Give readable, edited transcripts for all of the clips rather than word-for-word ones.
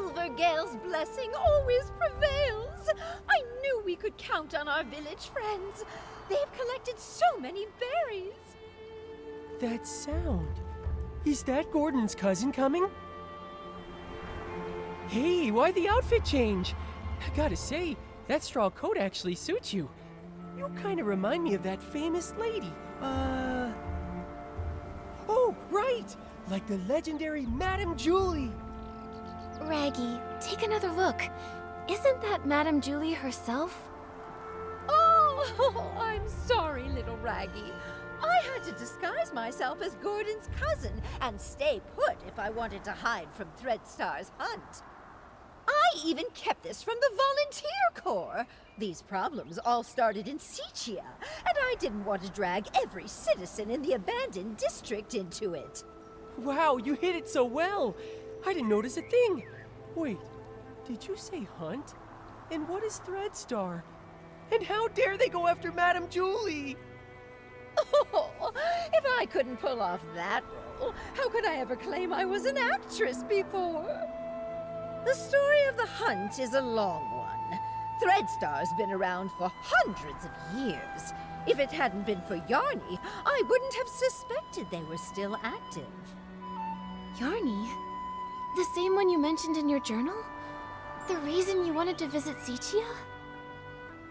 Silvergale's blessing always prevails. I knew we could count on our village friends. They've collected so many berries. That sound. Is that Gordon's cousin coming? Hey, why the outfit change? I gotta say, that straw coat actually suits you. You kind of remind me of that famous lady. Oh, right! Like the legendary Madame Julie. Raggy, take another look. Isn't that Madame Julie herself? Oh, I'm sorry, little Raggy. I had to disguise myself as Gordon's cousin and stay put if I wanted to hide from Threadstar's hunt. I even kept this from the volunteer corps. These problems all started in Sicia, and I didn't want to drag every citizen in the abandoned district into it. Wow, you hit it so well. I didn't notice a thing. Wait, did you say hunt? And what is Threadstar? And how dare they go after Madame Julie? Oh, if I couldn't pull off that role, how could I ever claim I was an actress before? The story of the hunt is a long one. Threadstar's been around for hundreds of years. If it hadn't been for Yarny, I wouldn't have suspected they were still active. Yarny? The same one you mentioned in your journal? The reason you wanted to visit Sicia?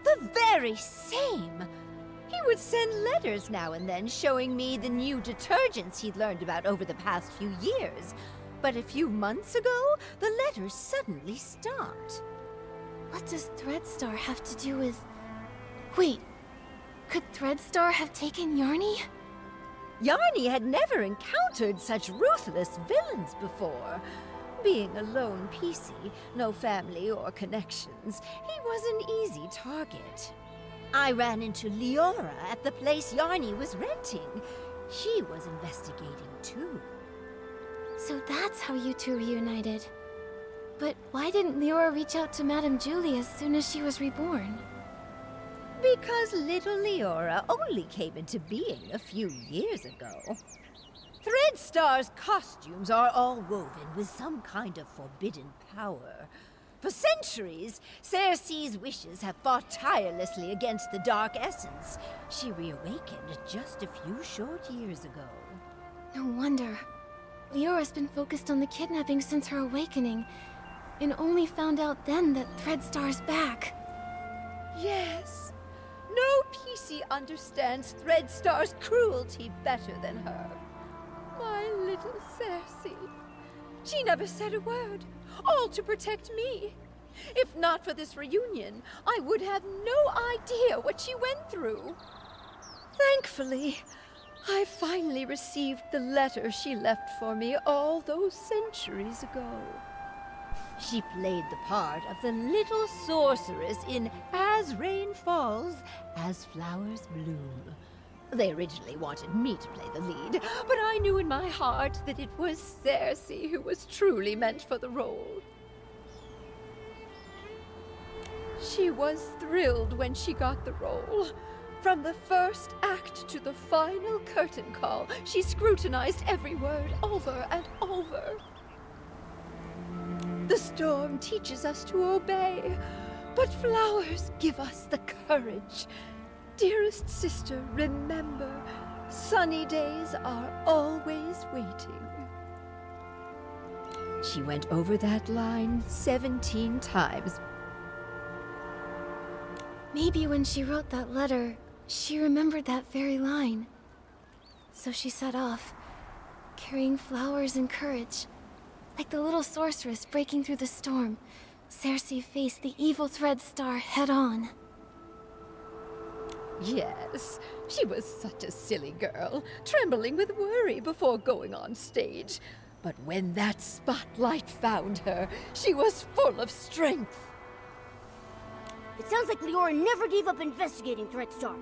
The very same! He would send letters now and then showing me the new detergents he'd learned about over the past few years. But a few months ago, the letters suddenly stopped. What does Threadstar have to do with... Wait, could Threadstar have taken Yarny? Yarny had never encountered such ruthless villains before. Being a lone PC, no family or connections, he was an easy target. I ran into Leora at the place Yarny was renting. She was investigating too. So that's how you two reunited. But why didn't Leora reach out to Madame Julie as soon as she was reborn? Because little Leora only came into being a few years ago. Threadstar's costumes are all woven with some kind of forbidden power. For centuries, Cersei's wishes have fought tirelessly against the Dark Essence. She reawakened just a few short years ago. No wonder. Leora's been focused on the kidnapping since her awakening, and only found out then that Threadstar's back. Yes. No PC understands Threadstar's cruelty better than her. My little Cersei. She never said a word, all to protect me. If not for this reunion, I would have no idea what she went through. Thankfully, I finally received the letter she left for me all those centuries ago. She played the part of the little sorceress in As Rain Falls, As Flowers Bloom. They originally wanted me to play the lead, but I knew in my heart that it was Cersei who was truly meant for the role. She was thrilled when she got the role. From the first act to the final curtain call, she scrutinized every word over and over. The storm teaches us to obey, but flowers give us the courage. Dearest sister, remember, sunny days are always waiting. She went over that line 17 times. Maybe when she wrote that letter, she remembered that very line. So she set off, carrying flowers and courage. Like the little sorceress breaking through the storm, Cersei faced the evil Threadstar head-on. Yes, she was such a silly girl, trembling with worry before going on stage. But when that spotlight found her, she was full of strength. It sounds like Leora never gave up investigating Threadstar.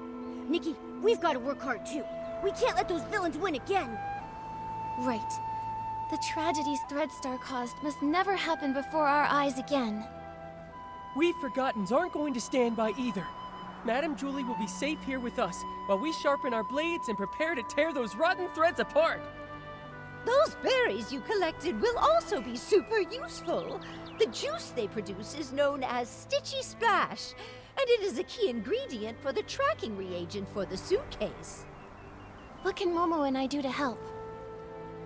Nikki, we've got to work hard too. We can't let those villains win again. Right. The tragedies Threadstar caused must never happen before our eyes again. We Forgottens aren't going to stand by either. Madame Julie will be safe here with us, while we sharpen our blades and prepare to tear those rotten threads apart. Those berries you collected will also be super useful. The juice they produce is known as Stitchy Splash, and it is a key ingredient for the tracking reagent for the suitcase. What can Momo and I do to help?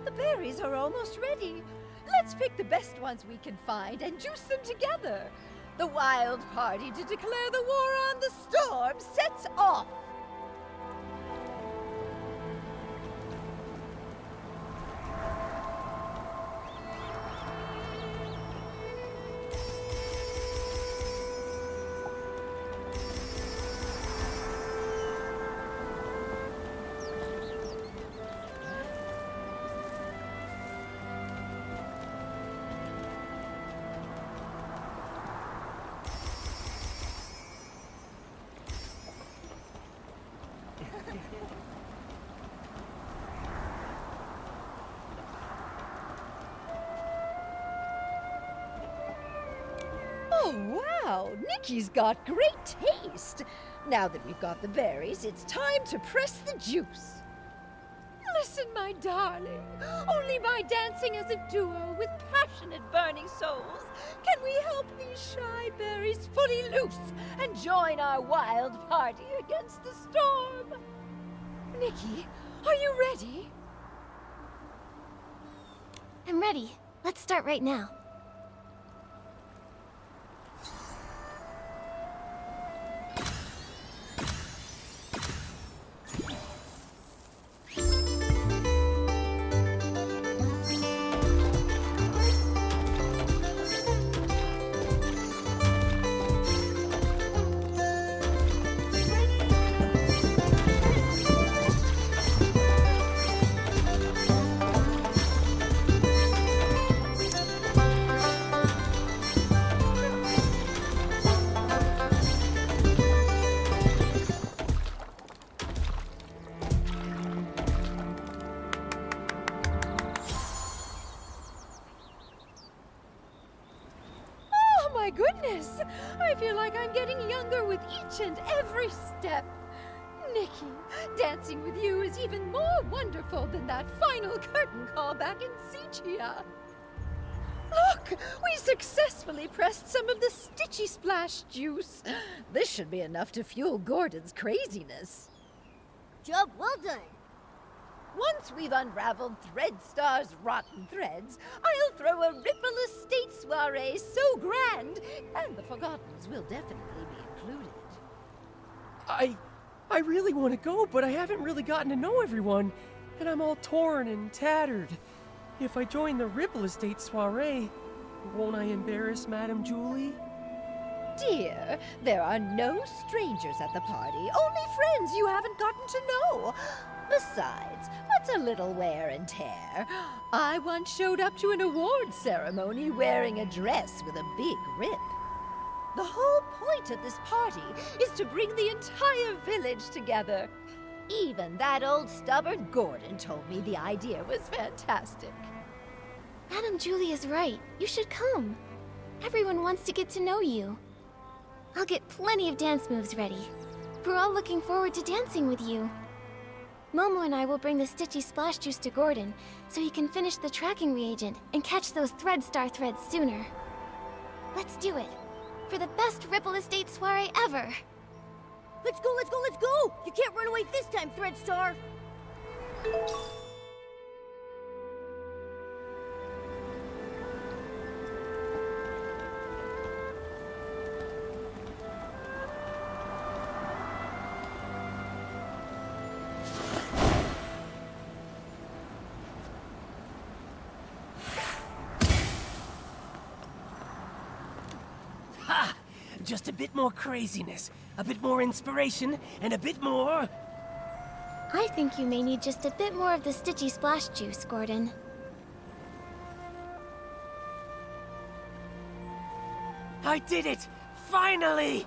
The berries are almost ready. Let's pick the best ones we can find and juice them together. The wild party to declare the war on the storm sets off. Oh, wow! Nikki's got great taste! Now that we've got the berries, it's time to press the juice. Listen, my darling. Only by dancing as a duo with passionate burning souls can we help these shy berries fully loose and join our wild party against the storm. Nikki, are you ready? I'm ready. Let's start right now. My goodness! I feel like I'm getting younger with each and every step. Nikki, dancing with you is even more wonderful than that final curtain call back in Sichia. Look! We successfully pressed some of the Stitchy Splash juice. This should be enough to fuel Gordon's craziness. Job well done. Once we've unraveled Threadstar's rotten threads, I'll throw a Ripple Estate soiree so grand, and the Forgottens will definitely be included. I really want to go, but I haven't really gotten to know everyone, and I'm all torn and tattered. If I join the Ripple Estate soiree, won't I embarrass Madame Julie? Dear, there are no strangers at the party, only friends you haven't gotten to know. Besides, what's a little wear and tear? I once showed up to an awards ceremony wearing a dress with a big rip. The whole point of this party is to bring the entire village together. Even that old stubborn Gordon told me the idea was fantastic. Madame Julie is right. You should come. Everyone wants to get to know you. I'll get plenty of dance moves ready. We're all looking forward to dancing with you. Momo and I will bring the Stitchy Splash juice to Gordon, so he can finish the tracking reagent and catch those Threadstar threads sooner. Let's do it! For the best Ripple Estate soiree ever! Let's go, let's go, let's go! You can't run away this time, Threadstar! Ha! Just a bit more craziness, a bit more inspiration, and a bit more... I think you may need just a bit more of the Stitchy Splash juice, Gordon. I did it! Finally!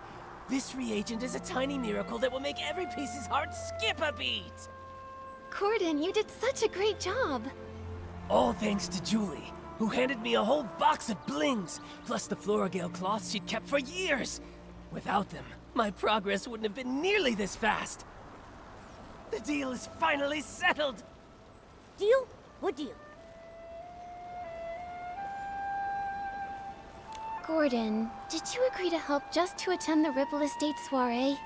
This reagent is a tiny miracle that will make every piece's heart skip a beat! Gordon, you did such a great job! All thanks to Julie, who handed me a whole box of blings, plus the Floragale cloths she'd kept for years. Without them, my progress wouldn't have been nearly this fast. The deal is finally settled! Deal? What deal? Gordon, did you agree to help just to attend the Ripple Estate soiree?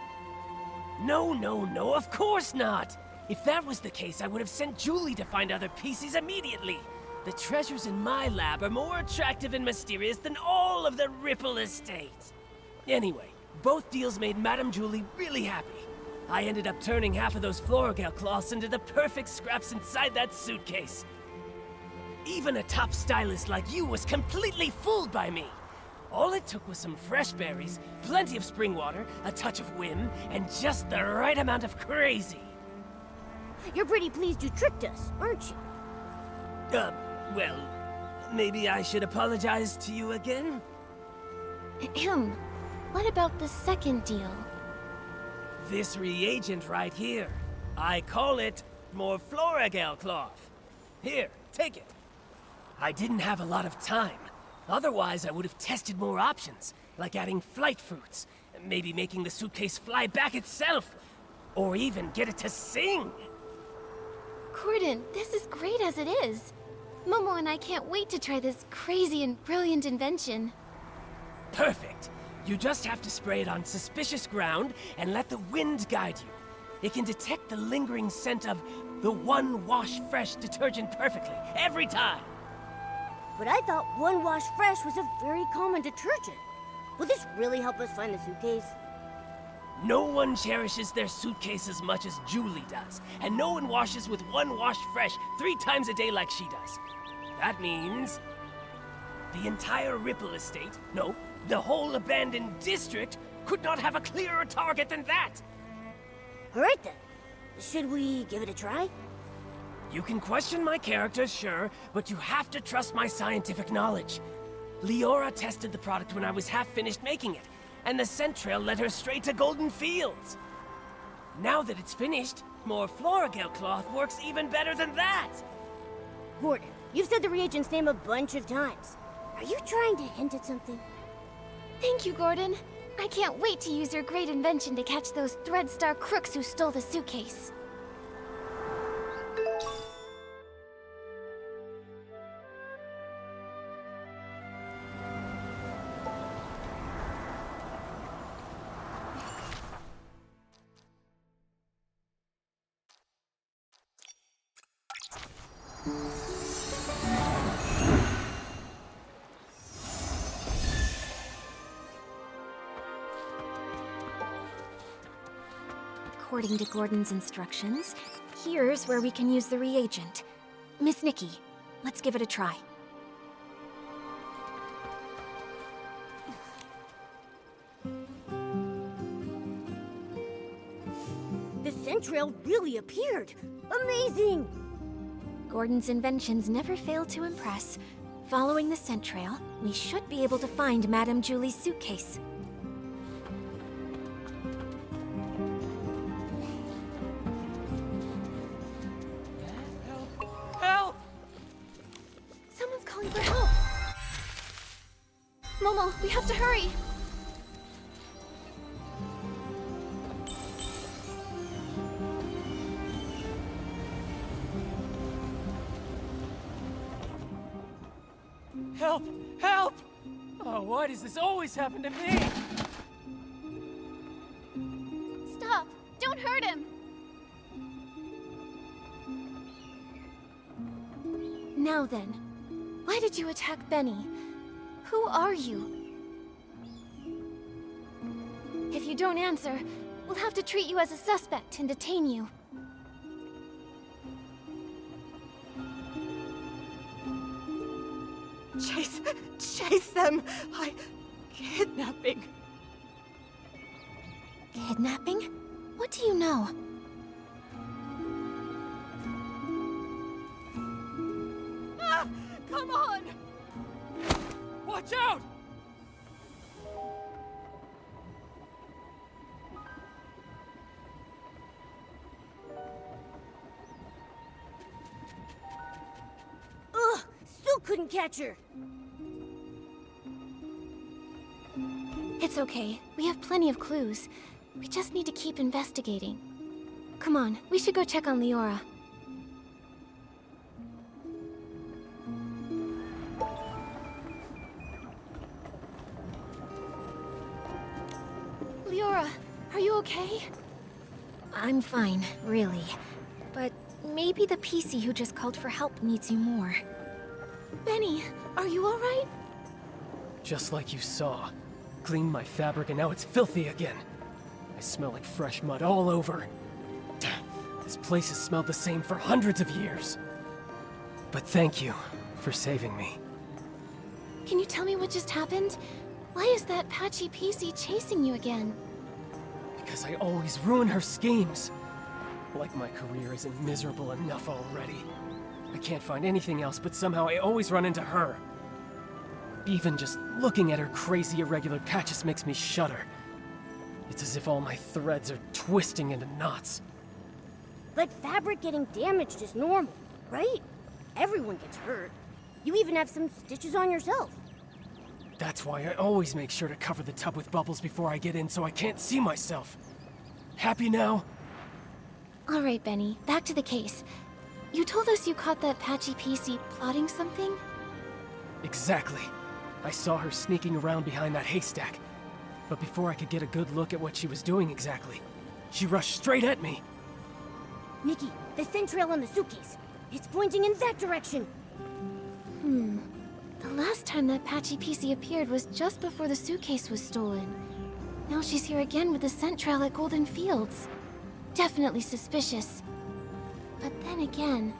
No, no, no, of course not! If that was the case, I would have sent Julie to find other pieces immediately. The treasures in my lab are more attractive and mysterious than all of the Ripple Estate. Anyway, both deals made Madame Julie really happy. I ended up turning half of those Floragale cloths into the perfect scraps inside that suitcase. Even a top stylist like you was completely fooled by me. All it took was some fresh berries, plenty of spring water, a touch of whim, and just the right amount of crazy. You're pretty pleased you tricked us, aren't you? Well, maybe I should apologize to you again? Ahem. What about the second deal? This reagent right here. I call it more Floragale cloth. Here, take it. I didn't have a lot of time. Otherwise, I would have tested more options, like adding flight fruits, maybe making the suitcase fly back itself, or even get it to sing. Gordon, this is great as it is. Momo and I can't wait to try this crazy and brilliant invention. Perfect. You just have to spray it on suspicious ground and let the wind guide you. It can detect the lingering scent of the One Wash Fresh detergent perfectly, every time. But I thought One Wash Fresh was a very common detergent. Will this really help us find the suitcase? No one cherishes their suitcase as much as Julie does, and no one washes with One Wash Fresh 3 times a day like she does. That means the entire Ripple Estate, no, the whole abandoned district, could not have a clearer target than that. All right then. Should we give it a try? You can question my character, sure, but you have to trust my scientific knowledge. Leora tested the product when I was half finished making it, and the scent trail led her straight to Golden Fields. Now that it's finished, more Floragale cloth works even better than that. Gordon, you've said the reagent's name a bunch of times. Are you trying to hint at something? Thank you, Gordon. I can't wait to use your great invention to catch those Threadstar crooks who stole the suitcase. According to Gordon's instructions, here's where we can use the reagent. Miss Nikki, let's give it a try. The scent trail really appeared. Amazing! Gordon's inventions never fail to impress. Following the scent trail, we should be able to find Madame Julie's suitcase. Help! Someone's calling for help! Momo, we have to hurry! Help! Help! Oh, why does this always happen to me? Stop! Don't hurt him! Now then, why did you attack Benny? Who are you? If you don't answer, we'll have to treat you as a suspect and detain you. Chase them! Kidnapping. Kidnapping? What do you know? Ah! Come on! Watch out! Ugh! Still couldn't catch her. It's okay. We have plenty of clues. We just need to keep investigating. Come on, we should go check on Leora. Leora, are you okay? I'm fine, really. But maybe the PC who just called for help needs you more. Benny, are you alright? Just like you saw. Cleaned my fabric and now it's filthy again. I smell like fresh mud all over. This place has smelled the same for hundreds of years. But thank you for saving me. Can you tell me what just happened? Why is that patchy PC chasing you again? Because I always ruin her schemes. Like my career isn't miserable enough already. I can't find anything else, but somehow I always run into her. Even just looking at her crazy irregular patches makes me shudder. It's as if all my threads are twisting into knots. But fabric getting damaged is normal, right? Everyone gets hurt. You even have some stitches on yourself. That's why I always make sure to cover the tub with bubbles before I get in so I can't see myself. Happy now? Alright, Benny, back to the case. You told us you caught that patchy PC plotting something? Exactly. I saw her sneaking around behind that haystack. But before I could get a good look at what she was doing exactly, she rushed straight at me. Nikki, the scent trail on the suitcase. It's pointing in that direction. The last time that patchy PC appeared was just before the suitcase was stolen. Now she's here again with the scent trail at Golden Fields. Definitely suspicious. But then again,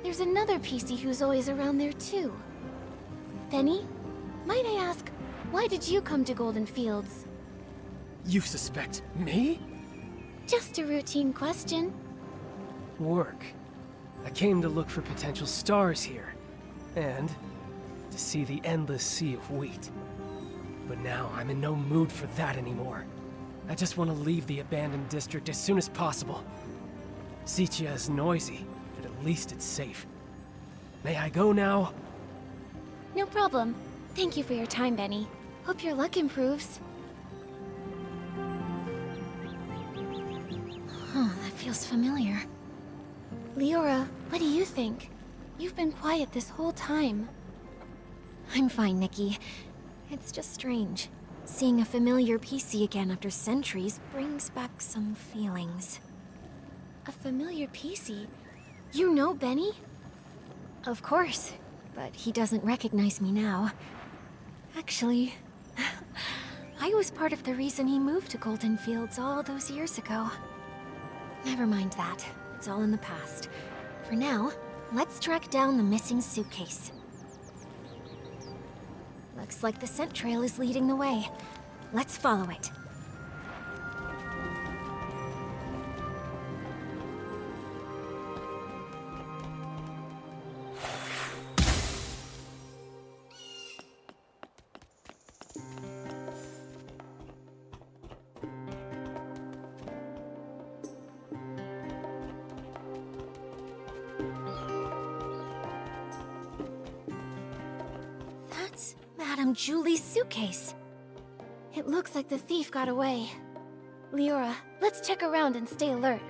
there's another PC who's always around there too. Benny, might I ask, why did you come to Golden Fields? You suspect me? Just a routine question. Work. I came to look for potential stars here. And to see the endless sea of wheat. But now I'm in no mood for that anymore. I just want to leave the abandoned district as soon as possible. Sitia is noisy, but at least it's safe. May I go now? No problem. Thank you for your time, Benny. Hope your luck improves. That feels familiar. Leora, what do you think? You've been quiet this whole time. I'm fine, Nikki. It's just strange. Seeing a familiar PC again after centuries brings back some feelings. A familiar PC? You know Benny? Of course, but he doesn't recognize me now. Actually, I was part of the reason he moved to Golden Fields all those years ago. Never mind that. It's all in the past. For now, let's track down the missing suitcase. Looks like the scent trail is leading the way. Let's follow it. That's Madame Julie's suitcase. It looks like the thief got away. Leora, let's check around and stay alert.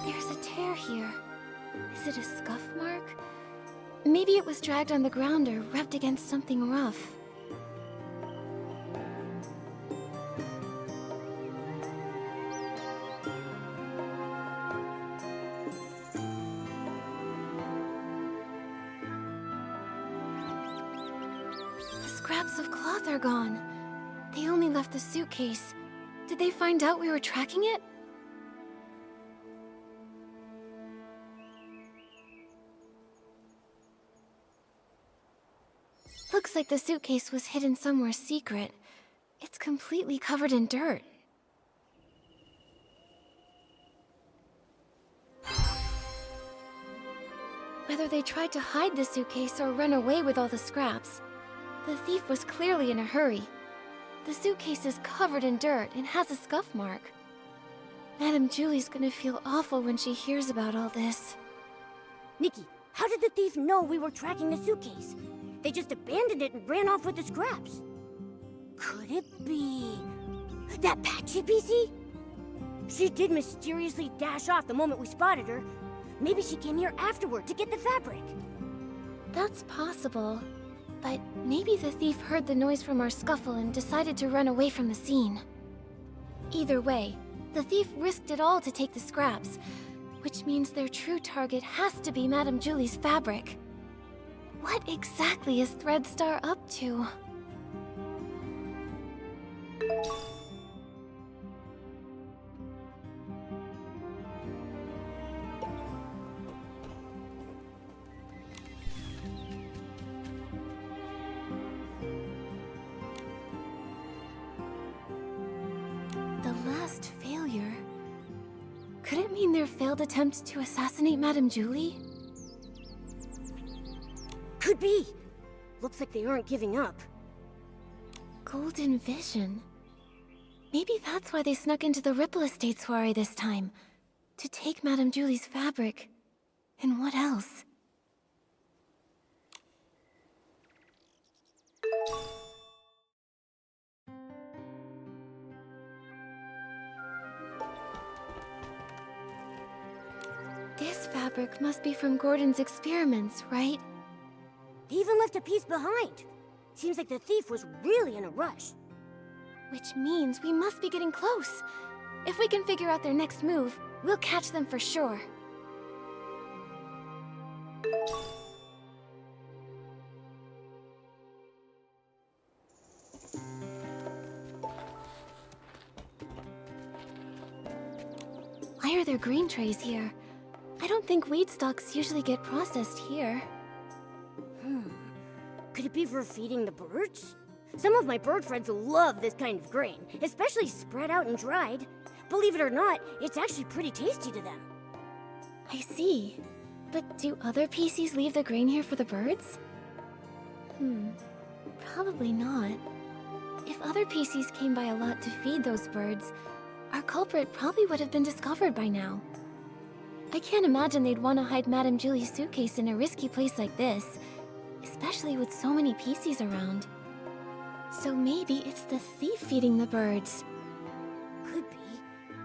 There's a tear here. Is it a scuff mark? Maybe it was dragged on the ground or rubbed against something rough. The scraps of cloth are gone. They only left the suitcase. Did they find out we were tracking it? Looks like the suitcase was hidden somewhere secret. It's completely covered in dirt. Whether they tried to hide the suitcase or run away with all the scraps, the thief was clearly in a hurry. The suitcase is covered in dirt and has a scuff mark. Madame Julie's gonna feel awful when she hears about all this. Nikki, how did the thief know we were tracking the suitcase? They just abandoned it and ran off with the scraps. Could it be that patchy PC? She did mysteriously dash off the moment we spotted her, Maybe she came here afterward to get the fabric. That's possible. But maybe the thief heard the noise from our scuffle and decided to run away from the scene. Either way, the thief risked it all to take the scraps, which means their true target has to be Madame Julie's fabric. What exactly is Threadstar up to? The last failure? Could it mean their failed attempt to assassinate Madame Julie? Could be. Looks like they aren't giving up. Golden Vision. Maybe that's why they snuck into the Ripple Estate soiree this time. To take Madame Julie's fabric. And what else? This fabric must be from Gordon's experiments, right? They even left a piece behind. Seems like the thief was really in a rush. Which means we must be getting close. If we can figure out their next move, we'll catch them for sure. Why are there grain trays here? I don't think weed stalks usually get processed here. Could it be for feeding the birds? Some of my bird friends love this kind of grain, especially spread out and dried. Believe it or not, it's actually pretty tasty to them. I see. But do other PCs leave the grain here for the birds? Probably not. If other PCs came by a lot to feed those birds, our culprit probably would have been discovered by now. I can't imagine they'd want to hide Madame Julie's suitcase in a risky place like this, especially with so many PCs around. So maybe it's the thief feeding the birds. Could be,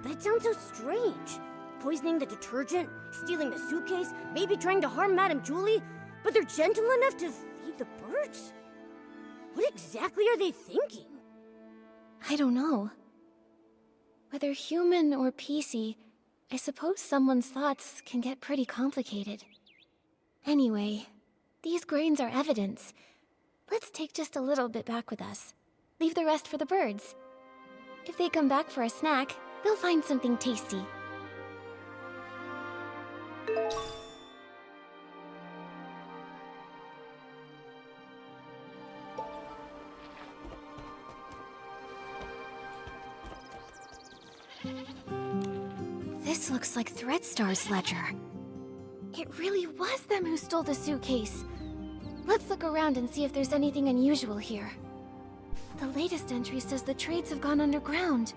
but it sounds so strange. Poisoning the detergent, stealing the suitcase, maybe trying to harm Madame Julie, but they're gentle enough to feed the birds? What exactly are they thinking? I don't know. Whether human or PC, I suppose someone's thoughts can get pretty complicated. Anyway, these grains are evidence. Let's take just a little bit back with us. Leave the rest for the birds. If they come back for a snack, they'll find something tasty. This looks like Threadstar's ledger. It really was them who stole the suitcase. Let's look around and see if there's anything unusual here. The latest entry says the trades have gone underground.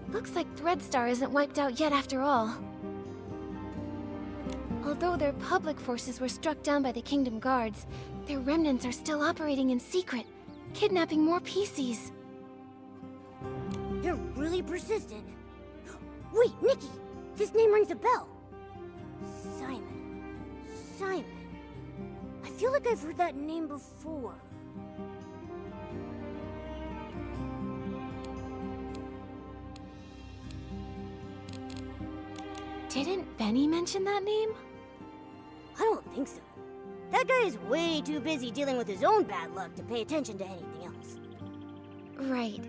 Looks like Threadstar isn't wiped out yet after all. Although their public forces were struck down by the Kingdom Guards, their remnants are still operating in secret, kidnapping more PCs. They're really persistent. Wait, Nikki! This name rings a bell. Simon. I feel like I've heard that name before. Didn't Benny mention that name? I don't think so. That guy is way too busy dealing with his own bad luck to pay attention to anything else. Right.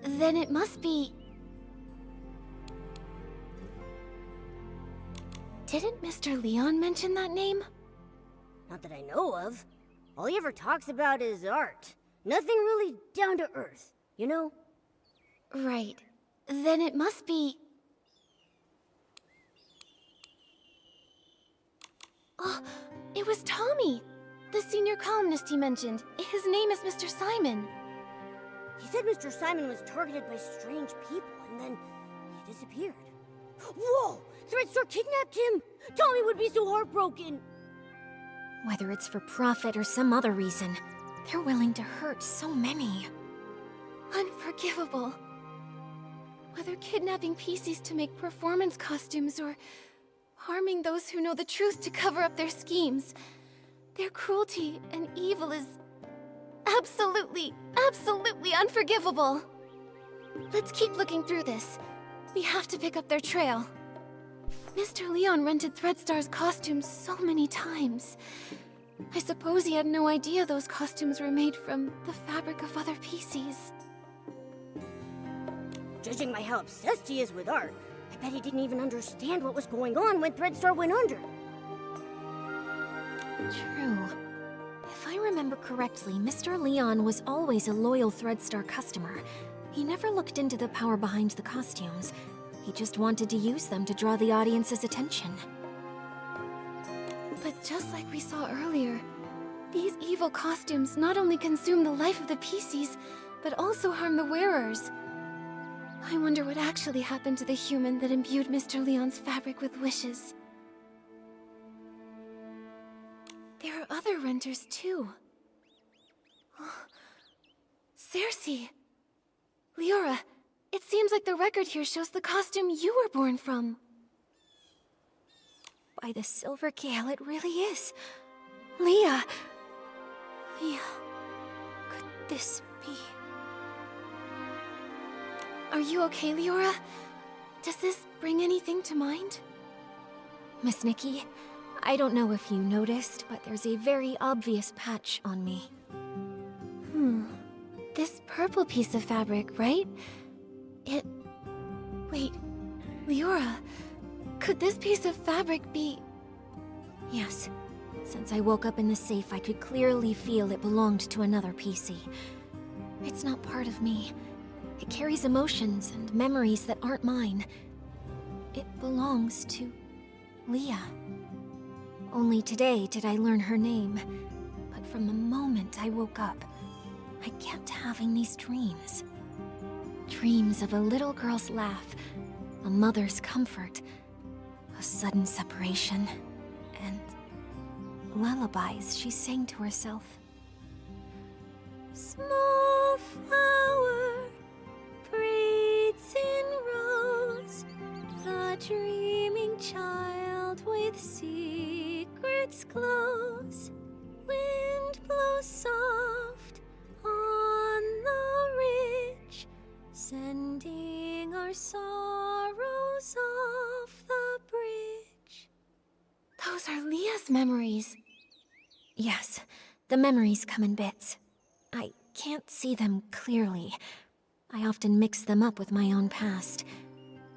Then it must be... Didn't Mr. Leon mention that name? Not that I know of. All he ever talks about is art. Nothing really down to earth, you know? Right. Then it must be... Oh, it was Tommy! The senior columnist he mentioned. His name is Mr. Simon. He said Mr. Simon was targeted by strange people, and then he disappeared. Whoa! Threadstar kidnapped him! Tommy would be so heartbroken! Whether it's for profit or some other reason, they're willing to hurt so many. Unforgivable. Whether kidnapping PCs to make performance costumes or harming those who know the truth to cover up their schemes. Their cruelty and evil is absolutely, absolutely unforgivable. Let's keep looking through this. We have to pick up their trail. Mr. Leon rented Threadstar's costumes so many times. I suppose he had no idea those costumes were made from the fabric of other PCs. Judging by how obsessed he is with art, I bet he didn't even understand what was going on when Threadstar went under. True. If I remember correctly, Mr. Leon was always a loyal Threadstar customer. He never looked into the power behind the costumes. He just wanted to use them to draw the audience's attention. But just like we saw earlier, these evil costumes not only consume the life of the PCs, but also harm the wearers. I wonder what actually happened to the human that imbued Mr. Leon's fabric with wishes. There are other renters too. Cersei! Leora, it seems like the record here shows the costume you were born from. By the Silver Gale, it really is. Leah! Leah, could this be? Are you okay, Leora? Does this bring anything to mind? Miss Nikki, I don't know if you noticed, but there's a very obvious patch on me. This purple piece of fabric, right? Wait, Leora, could this piece of fabric be... Yes. Since I woke up in the safe, I could clearly feel it belonged to another PC. It's not part of me. It carries emotions and memories that aren't mine. It belongs to Leah. Only today did I learn her name. But from the moment I woke up, I kept having these dreams. Dreams of a little girl's laugh, a mother's comfort, a sudden separation, and lullabies she sang to herself. Small flower breathes in rose, the dreaming child with secrets glows. Wind blows soft on the ridge, sending our sorrows off the bridge. Those are Leah's memories. Yes, the memories come in bits. I can't see them clearly. I often mix them up with my own past.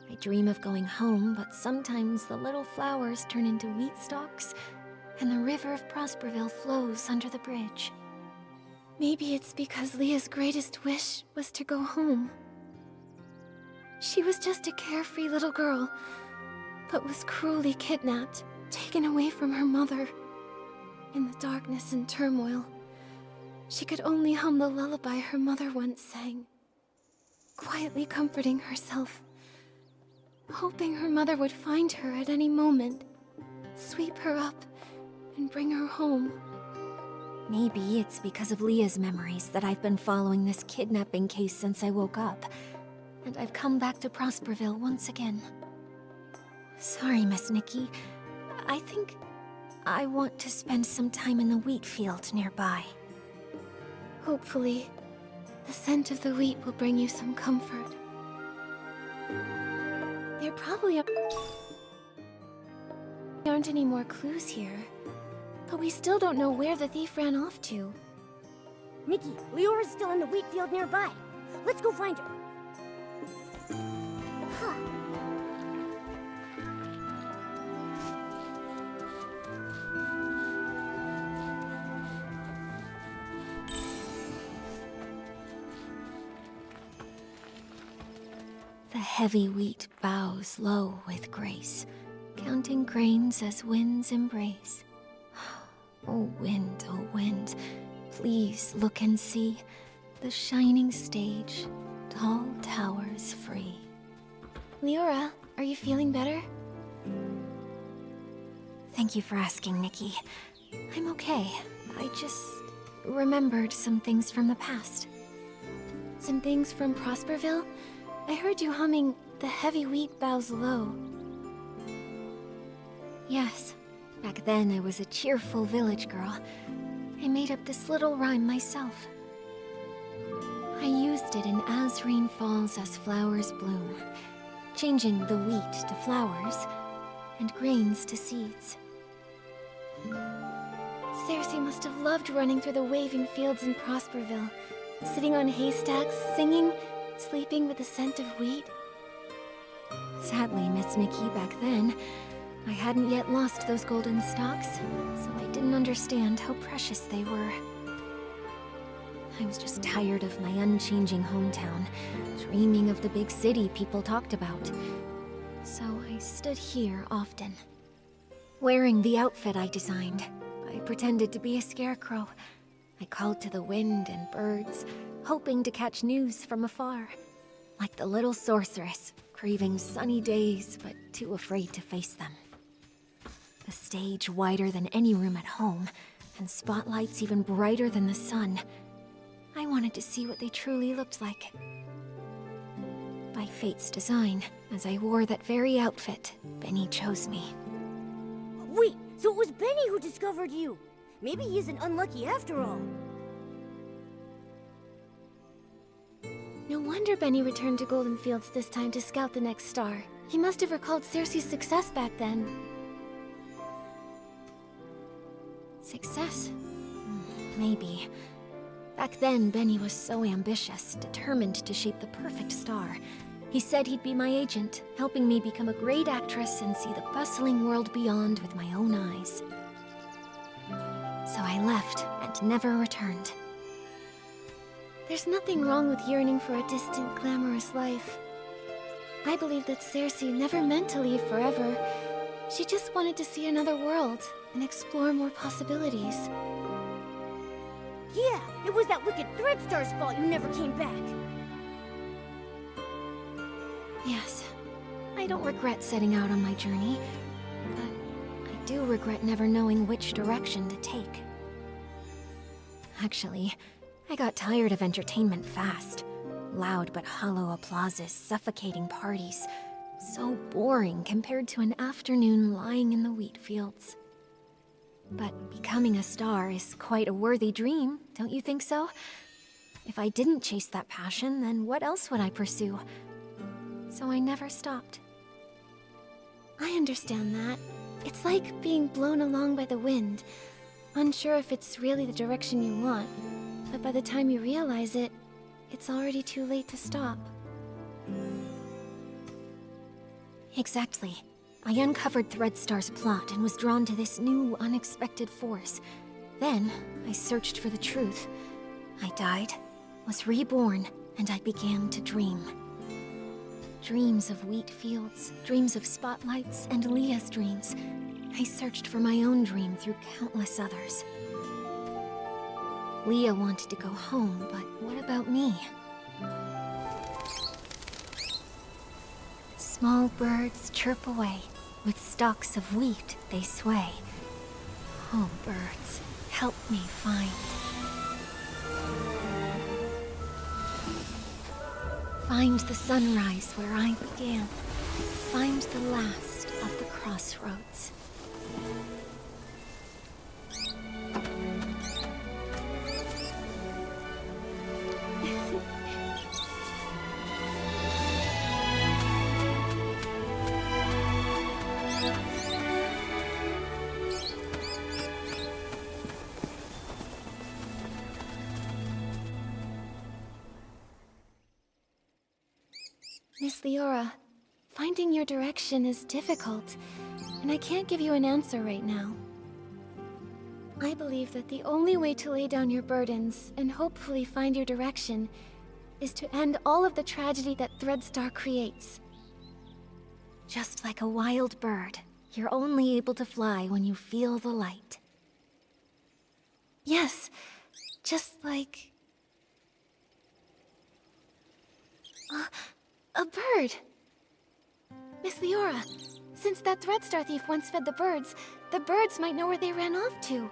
I dream of going home, but sometimes the little flowers turn into wheat stalks, and the river of Prosperville flows under the bridge. Maybe it's because Leah's greatest wish was to go home. She was just a carefree little girl, but was cruelly kidnapped, taken away from her mother. In the darkness and turmoil, she could only hum the lullaby her mother once sang, quietly comforting herself, hoping her mother would find her at any moment, sweep her up, and bring her home. Maybe it's because of Leah's memories that I've been following this kidnapping case since I woke up, and I've come back to Prosperville once again. Sorry, Miss Nikki. I think I want to spend some time in the wheat field nearby. Hopefully, the scent of the wheat will bring you some comfort. There probably aren't any more clues here, but we still don't know where the thief ran off to. Nikki, Leora's still in the wheat field nearby. Let's go find her. The heavy wheat bows low with grace, counting grains as winds embrace. Oh wind, please look and see the shining stage, tall towers free. Leora, are you feeling better? Thank you for asking, Nikki. I'm okay. I just remembered some things from the past. Some things from Prosperville? I heard you humming "The heavy wheat bows low." Yes. Back then, I was a cheerful village girl. I made up this little rhyme myself. I used it in As Rain Falls, As Flowers Bloom, changing the wheat to flowers and grains to seeds. Cersei must have loved running through the waving fields in Prosperville, sitting on haystacks, singing, sleeping with the scent of wheat. Sadly, Miss Nikki, back then, I hadn't yet lost those golden stalks, so I didn't understand how precious they were. I was just tired of my unchanging hometown, dreaming of the big city people talked about. So I stood here often, wearing the outfit I designed. I pretended to be a scarecrow. I called to the wind and birds, hoping to catch news from afar. Like the little sorceress, craving sunny days, but too afraid to face them. A stage wider than any room at home, and spotlights even brighter than the sun. I wanted to see what they truly looked like. By fate's design, as I wore that very outfit, Benny chose me. Wait, so it was Benny who discovered you. Maybe he isn't unlucky after all. No wonder Benny returned to Golden Fields this time to scout the next star. He must have recalled Cersei's success back then. Success? Maybe. Back then, Benny was so ambitious, determined to shape the perfect star. He said he'd be my agent, helping me become a great actress and see the bustling world beyond with my own eyes. So I left and never returned. There's nothing wrong with yearning for a distant, glamorous life. I believe that Cersei never meant to leave forever. She just wanted to see another world and explore more possibilities. Yeah, it was that wicked Threadstar's fault you never came back. Yes, I don't regret setting out on my journey, but I do regret never knowing which direction to take. Actually, I got tired of entertainment fast. Loud but hollow applauses, suffocating parties. So boring compared to an afternoon lying in the wheat fields. But becoming a star is quite a worthy dream, don't you think so? If I didn't chase that passion, then what else would I pursue? So I never stopped. I understand that. It's like being blown along by the wind, unsure if it's really the direction you want, but by the time you realize it, it's already too late to stop. Exactly. I uncovered Threadstar's plot and was drawn to this new, unexpected force. Then, I searched for the truth. I died, was reborn, and I began to dream. Dreams of wheat fields, dreams of spotlights, and Leah's dreams. I searched for my own dream through countless others. Leah wanted to go home, but what about me? Small birds chirp away. With stalks of wheat they sway. Oh, birds, help me find. Find the sunrise where I began. Find the last of the crossroads. Miss Leora, finding your direction is difficult, and I can't give you an answer right now. I believe that the only way to lay down your burdens and hopefully find your direction is to end all of the tragedy that Threadstar creates. Just like a wild bird, you're only able to fly when you feel the light. Yes, just like... a bird! Miss Leora, since that Threadstar thief once fed the birds might know where they ran off to.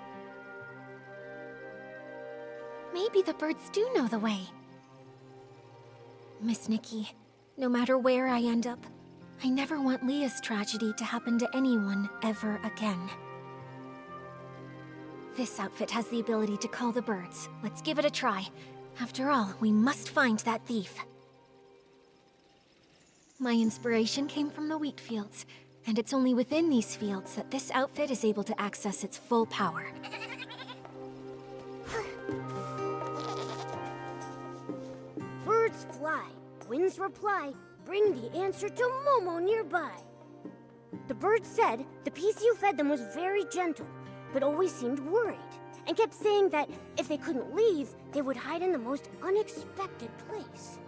Maybe the birds do know the way. Miss Nikki, no matter where I end up, I never want Leah's tragedy to happen to anyone ever again. This outfit has the ability to call the birds. Let's give it a try. After all, we must find that thief. My inspiration came from the wheat fields, and it's only within these fields that this outfit is able to access its full power. Birds fly, winds reply, bring the answer to Momo nearby. The bird said the piece you fed them was very gentle, but always seemed worried, and kept saying that if they couldn't leave, they would hide in the most unexpected place.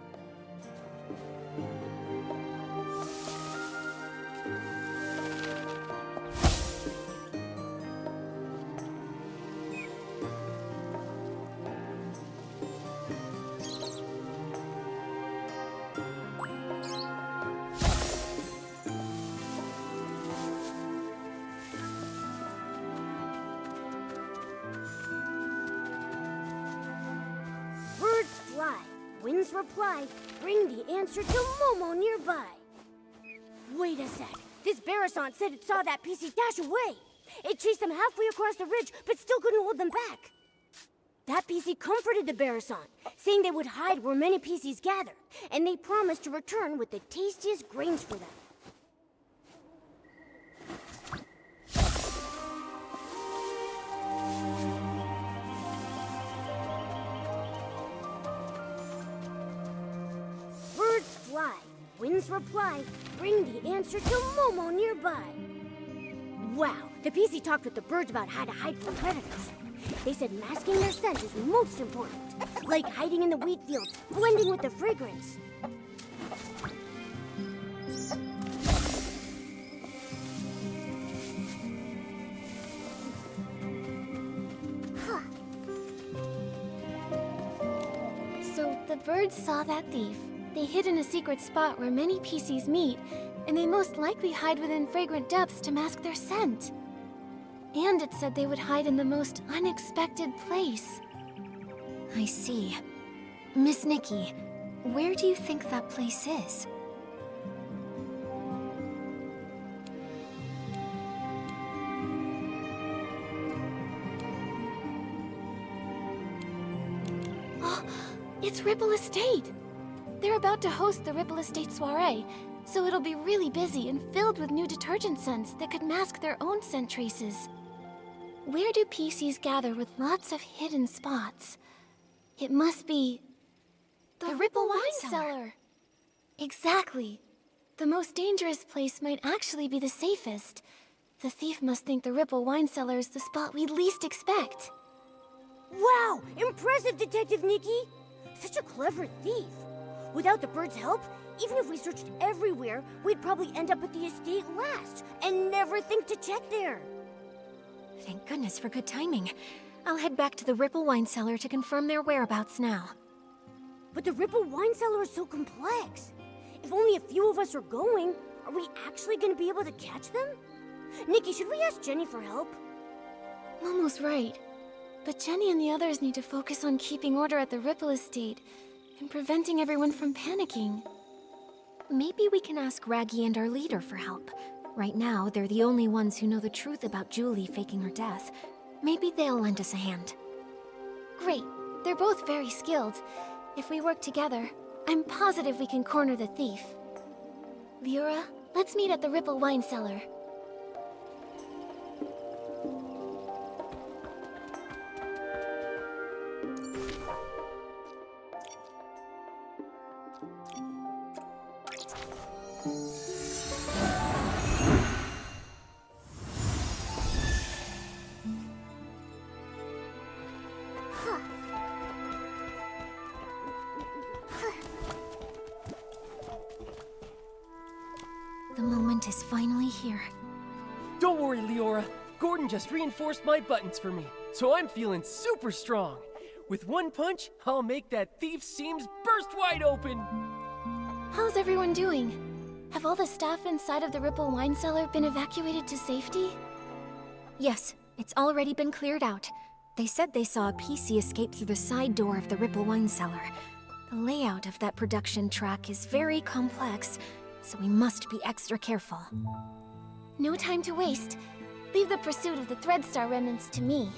Winds reply, bring the answer to Momo nearby. Wait a sec. This Barasant said it saw that PC dash away. It chased them halfway across the ridge, but still couldn't hold them back. That PC comforted the Barasant, saying they would hide where many PCs gather, and they promised to return with the tastiest grains for them. Winds reply, bring the answer to Momo nearby. Wow, the PC talked with the birds about how to hide from predators. They said masking their scent is most important, like hiding in the wheat fields, blending with the fragrance. So the birds saw that thief. They hid in a secret spot where many PCs meet, and they most likely hide within fragrant depths to mask their scent. And it said they would hide in the most unexpected place. I see. Miss Nikki, where do you think that place is? Oh, it's Ripple Estate! They're about to host the Ripple Estate soiree, so it'll be really busy and filled with new detergent scents that could mask their own scent traces. Where do PCs gather with lots of hidden spots? It must be... the Ripple Wine Cellar! Exactly. The most dangerous place might actually be the safest. The thief must think the Ripple Wine Cellar is the spot we'd least expect. Wow! Impressive, Detective Nikki! Such a clever thief. Without the birds' help, even if we searched everywhere, we'd probably end up at the estate last and never think to check there. Thank goodness for good timing. I'll head back to the Ripple Wine Cellar to confirm their whereabouts now. But the Ripple Wine Cellar is so complex. If only a few of us are going, are we actually going to be able to catch them? Nikki, should we ask Jenny for help? Momo's right. But Jenny and the others need to focus on keeping order at the Ripple Estate and preventing everyone from panicking. Maybe we can ask Raggy and our leader for help. Right now, they're the only ones who know the truth about Julie faking her death. Maybe they'll lend us a hand. Great. They're both very skilled. If we work together, I'm positive we can corner the thief. Leora, let's meet at the Ripple Wine Cellar. The moment is finally here. Don't worry, Leora. Gordon just reinforced my buttons for me, so I'm feeling super strong. With one punch, I'll make that thief's seams burst wide open. How's everyone doing? Have all the staff inside of the Ripple Wine Cellar been evacuated to safety? Yes, it's already been cleared out. They said they saw a PC escape through the side door of the Ripple Wine Cellar. The layout of that production track is very complex, so we must be extra careful. No time to waste. Leave the pursuit of the Threadstar remnants to me.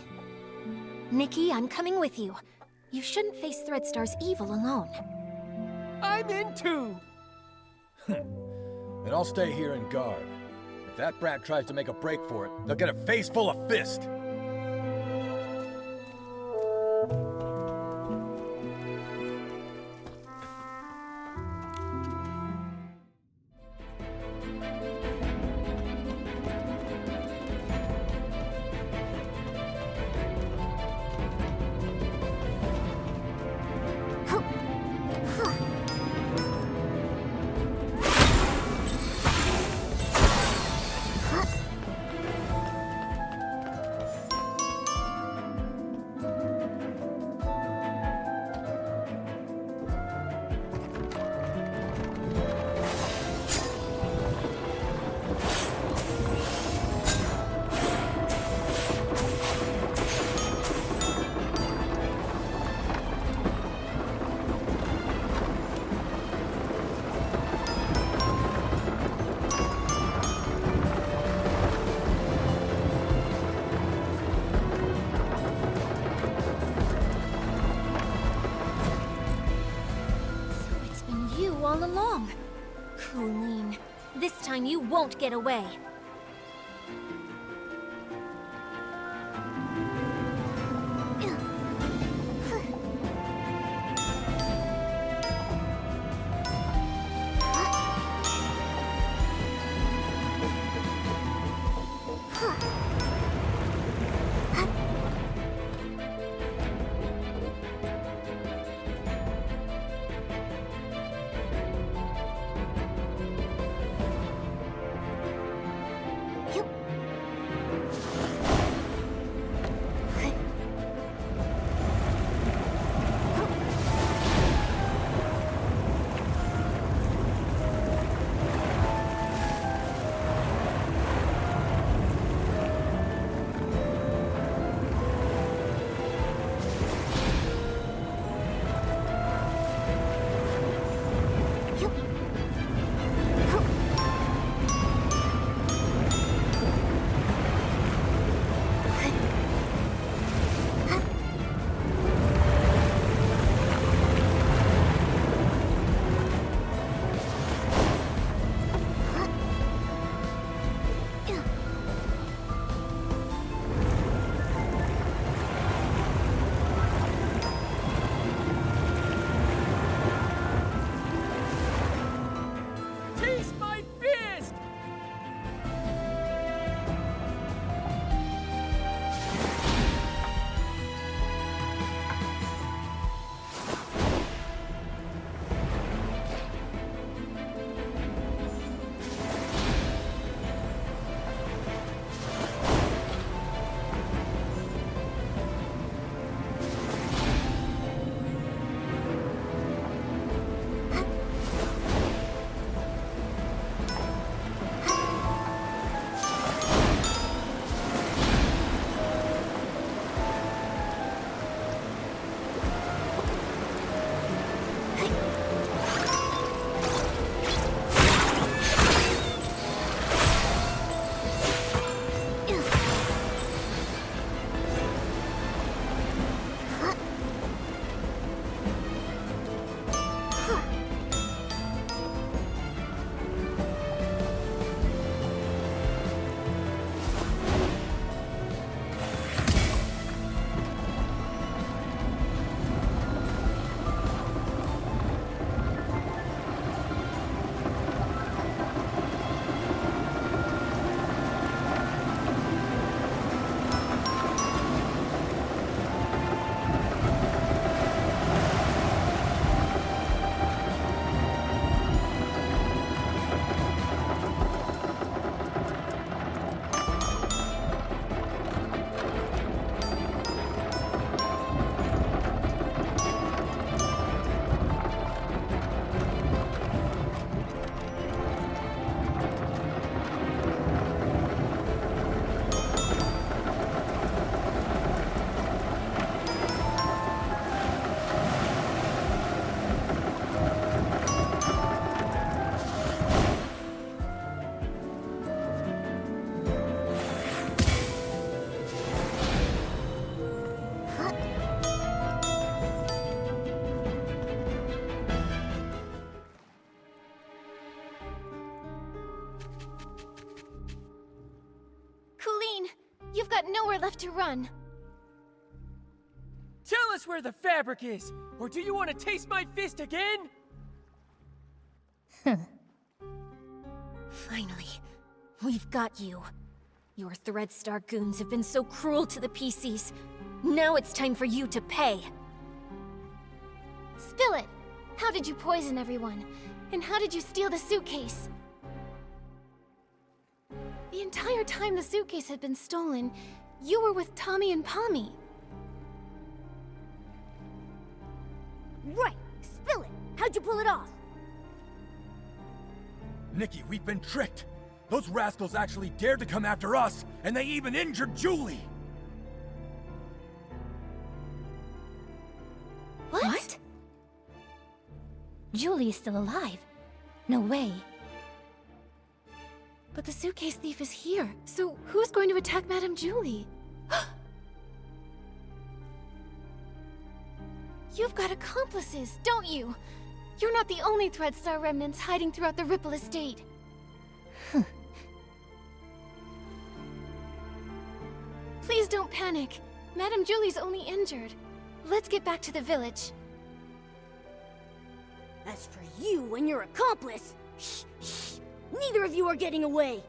Nikki, I'm coming with you. You shouldn't face Threadstar's evil alone. I'm in too! And I'll stay here and guard. If that brat tries to make a break for it, they'll get a face full of fist. All along. Colleen, this time you won't get away. got nowhere left to run. Tell us where the fabric is, or do you want to taste my fist again? Finally, we've got you. Your Threadstar goons have been so cruel to the PCs. Now it's time for you to pay. Spill it! How did you poison everyone? And how did you steal the suitcase? The entire time the suitcase had been stolen, you were with Tommy and Pommy. Right! Spill it! How'd you pull it off? Nikki, we've been tricked. Those rascals actually dared to come after us, and they even injured Julie. What? Julie is still alive. No way. But the suitcase thief is here, so who's going to attack Madame Julie? You've got accomplices, don't you? You're not the only Threadstar remnants hiding throughout the Ripple Estate. Please don't panic. Madame Julie's only injured. Let's get back to the village. As for you and your accomplice, shh, shh. Neither of you are getting away.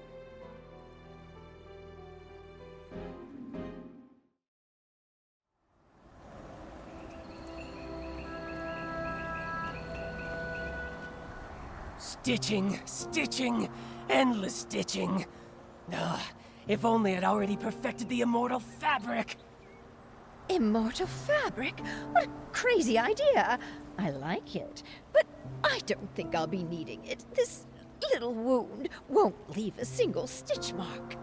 Stitching, stitching, endless stitching. Ugh, if only I'd already perfected the immortal fabric. Immortal fabric? What a crazy idea. I like it, but I don't think I'll be needing it. This little wound won't leave a single stitch mark.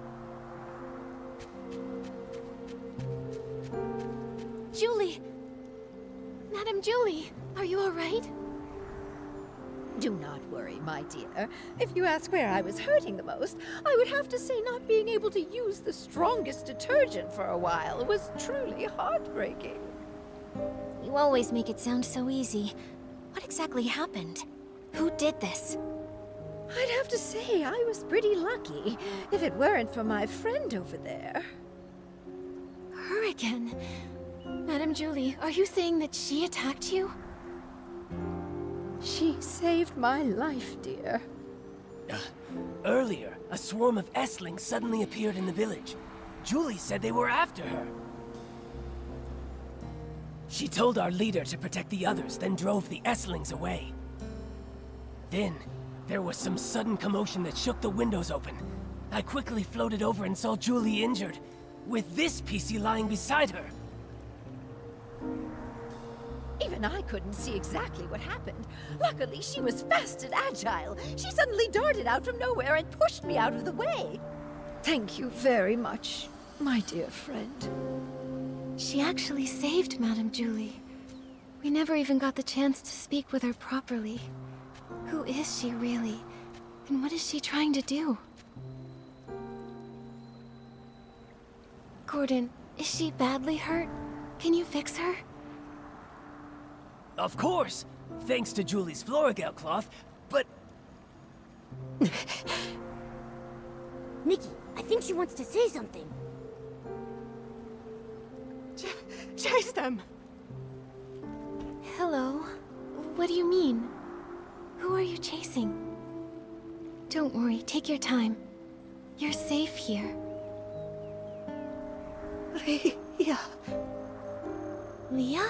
Julie! Madame Julie, are you all right? Do not worry, my dear. If you ask where I was hurting the most, I would have to say not being able to use the strongest detergent for a while was truly heartbreaking. You always make it sound so easy. What exactly happened? Who did this? I'd have to say I was pretty lucky, if it weren't for my friend over there. Her again. Madame Julie, are you saying that she attacked you? She saved my life, dear. Earlier, a swarm of Esslings suddenly appeared in the village. Julie said they were after her. She told our leader to protect the others, then drove the Esslings away. Then, there was some sudden commotion that shook the windows open. I quickly floated over and saw Julie injured, with this PC lying beside her. Even I couldn't see exactly what happened. Luckily, she was fast and agile. She suddenly darted out from nowhere and pushed me out of the way. Thank you very much, my dear friend. She actually saved Madame Julie. We never even got the chance to speak with her properly. Who is she really? And what is she trying to do? Gordon, is she badly hurt? Can you fix her? Of course, thanks to Julie's Floragel cloth, but... Nikki, I think she wants to say something. Chase them! Hello? What do you mean? Who are you chasing? Don't worry, take your time. You're safe here. Leah. Leah?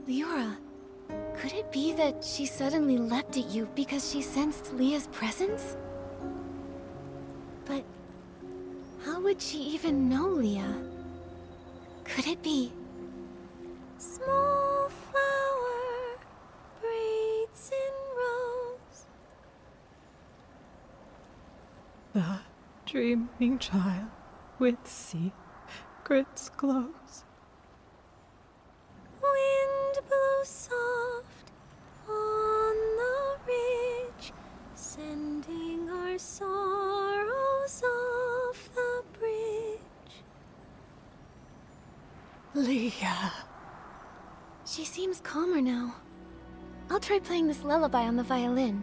Leora, could it be that she suddenly leapt at you because she sensed Leah's presence? But how would she even know Leah? Could it be? Small flower, braids in rose. The dreaming child with secrets glows. Wind blows soft on the ridge, sending our sorrows off the bridge. Leah. She seems calmer now. I'll try playing this lullaby on the violin.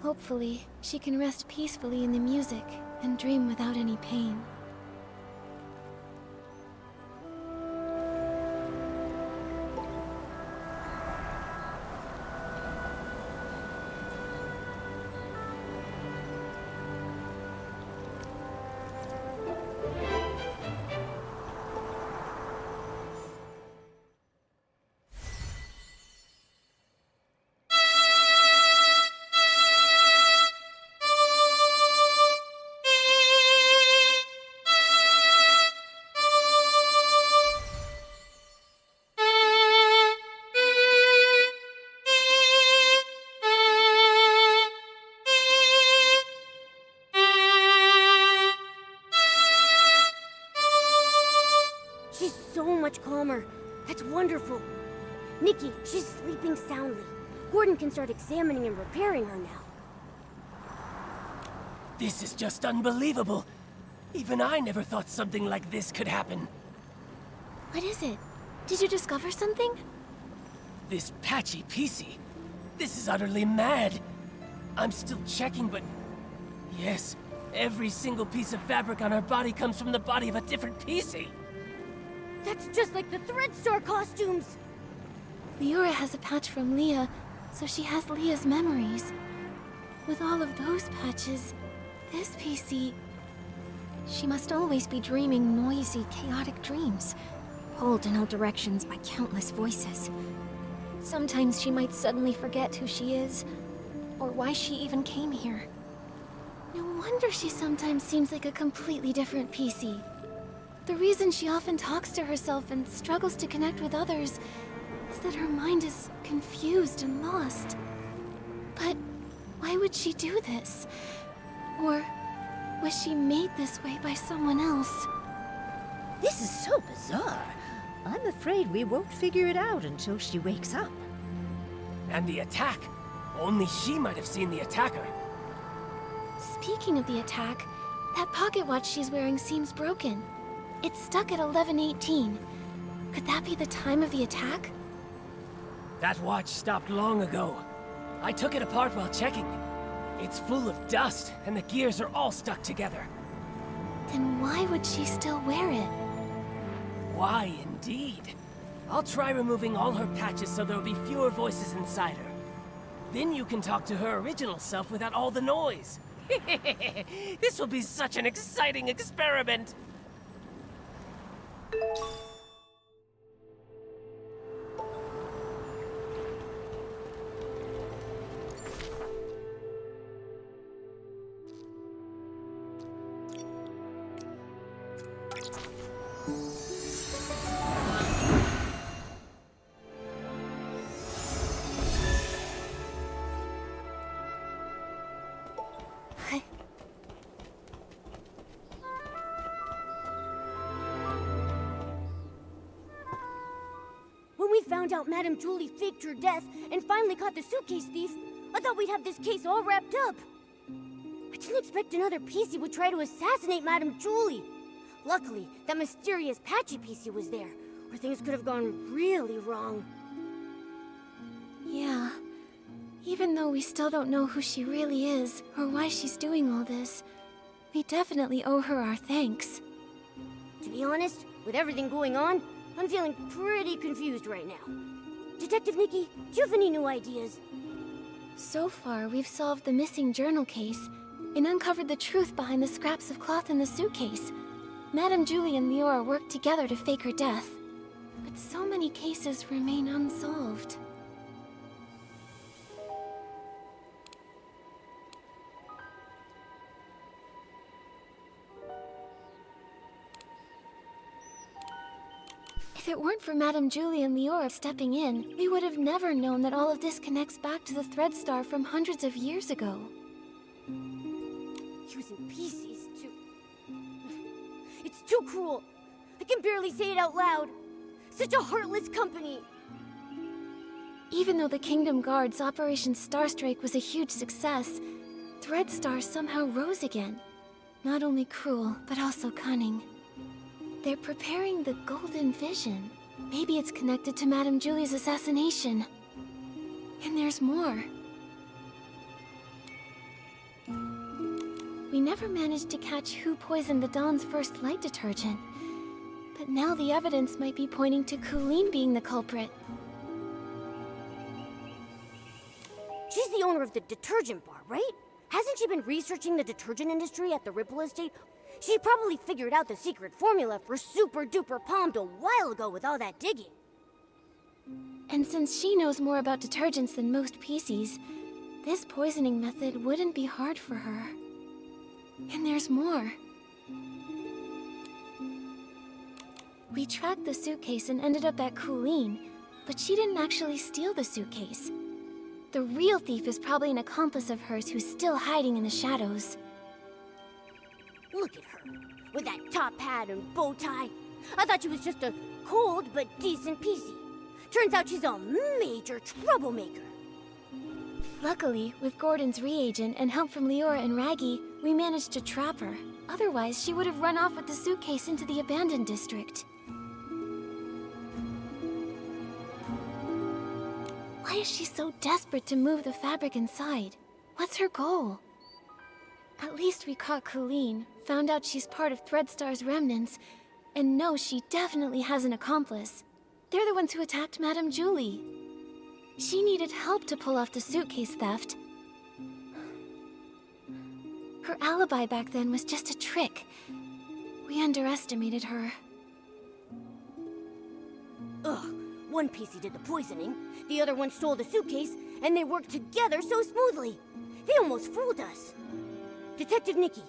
Hopefully, she can rest peacefully in the music and dream without any pain. She's so much calmer. That's wonderful. Nikki, she's sleeping soundly. Gordon can start examining and repairing her now. This is just unbelievable. Even I never thought something like this could happen. What is it? Did you discover something? This patchy PC. This is utterly mad. I'm still checking, but... Yes, every single piece of fabric on her body comes from the body of a different PC. That's just like the Threadstar costumes! Leora has a patch from Leah, so she has Leah's memories. With all of those patches, this PC... She must always be dreaming noisy, chaotic dreams, pulled in all directions by countless voices. Sometimes she might suddenly forget who she is, or why she even came here. No wonder she sometimes seems like a completely different PC. The reason she often talks to herself and struggles to connect with others is that her mind is confused and lost. But why would she do this? Or was she made this way by someone else? This is so bizarre. I'm afraid we won't figure it out until she wakes up. And the attack. Only she might have seen the attacker. Speaking of the attack, that pocket watch she's wearing seems broken. It's stuck at 11:18. Could that be the time of the attack? That watch stopped long ago. I took it apart while checking. It's full of dust, and the gears are all stuck together. Then why would she still wear it? Why, indeed. I'll try removing all her patches so there'll be fewer voices inside her. Then you can talk to her original self without all the noise. This will be such an exciting experiment! When we found out Madame Julie faked her death and finally caught the suitcase thief, I thought we'd have this case all wrapped up. I didn't expect another PC would try to assassinate Madame Julie. Luckily, that mysterious patchy PC was there, or things could have gone really wrong. Yeah. Even though we still don't know who she really is, or why she's doing all this, we definitely owe her our thanks. To be honest, with everything going on, I'm feeling pretty confused right now. Detective Nikki, do you have any new ideas? So far, we've solved the missing journal case and uncovered the truth behind the scraps of cloth in the suitcase. Madame Julie and Leora worked together to fake her death. But so many cases remain unsolved. If it weren't for Madame Julie and Leora stepping in, we would have never known that all of this connects back to the Threadstar from hundreds of years ago. Using PCs to... It's too cruel. I can barely say it out loud. Such a heartless company. Even though the Kingdom Guard's Operation Starstrike was a huge success, Threadstar somehow rose again. Not only cruel, but also cunning. They're preparing the Golden Vision. Maybe it's connected to Madame Julie's assassination. And there's more. We never managed to catch who poisoned the Dawn's first light detergent. But now the evidence might be pointing to Colleen being the culprit. She's the owner of the detergent bar, right? Hasn't she been researching the detergent industry at the Ripple Estate? She probably figured out the secret formula for Super Duper Palmed a while ago with all that digging. And since she knows more about detergents than most PCs, this poisoning method wouldn't be hard for her. And there's more. We tracked the suitcase and ended up at Colleen, but she didn't actually steal the suitcase. The real thief is probably an accomplice of hers who's still hiding in the shadows. Look at her, with that top hat and bow tie. I thought she was just a cold but decent PC. Turns out she's a major troublemaker. Luckily, with Gordon's reagent and help from Leora and Raggy, we managed to trap her. Otherwise, she would have run off with the suitcase into the abandoned district. Why is she so desperate to move the fabric inside? What's her goal? At least we caught Colleen, found out she's part of Threadstar's remnants, and know she definitely has an accomplice. They're the ones who attacked Madame Julie. She needed help to pull off the suitcase theft. Her alibi back then was just a trick. We underestimated her. Ugh, one PC did the poisoning, the other one stole the suitcase, and they worked together so smoothly. They almost fooled us. Detective Nikki,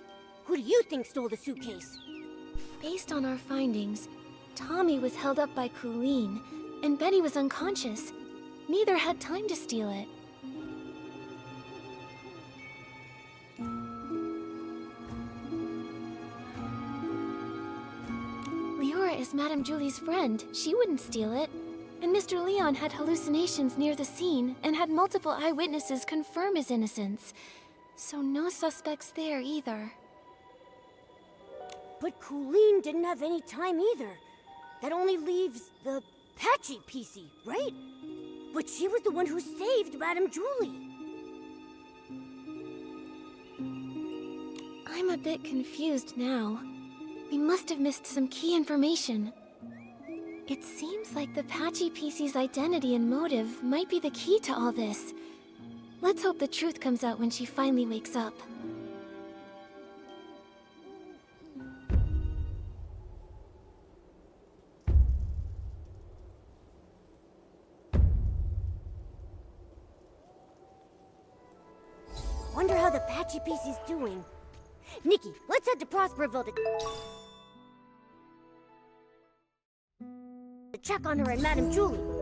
who do you think stole the suitcase? Based on our findings, Tommy was held up by Colleen, and Benny was unconscious. Neither had time to steal it. Leora is Madame Julie's friend. She wouldn't steal it. And Mr. Leon had hallucinations near the scene and had multiple eyewitnesses confirm his innocence. So no suspects there either. But Colleen didn't have any time either. That only leaves the Patchy PC, right? But she was the one who saved Madame Julie. I'm a bit confused now. We must have missed some key information. It seems like the Patchy PC's identity and motive might be the key to all this. Let's hope the truth comes out when she finally wakes up. Wonder how the Patchy PC's doing. Nikki, let's head to Prosperville to check on her and Madame Julie.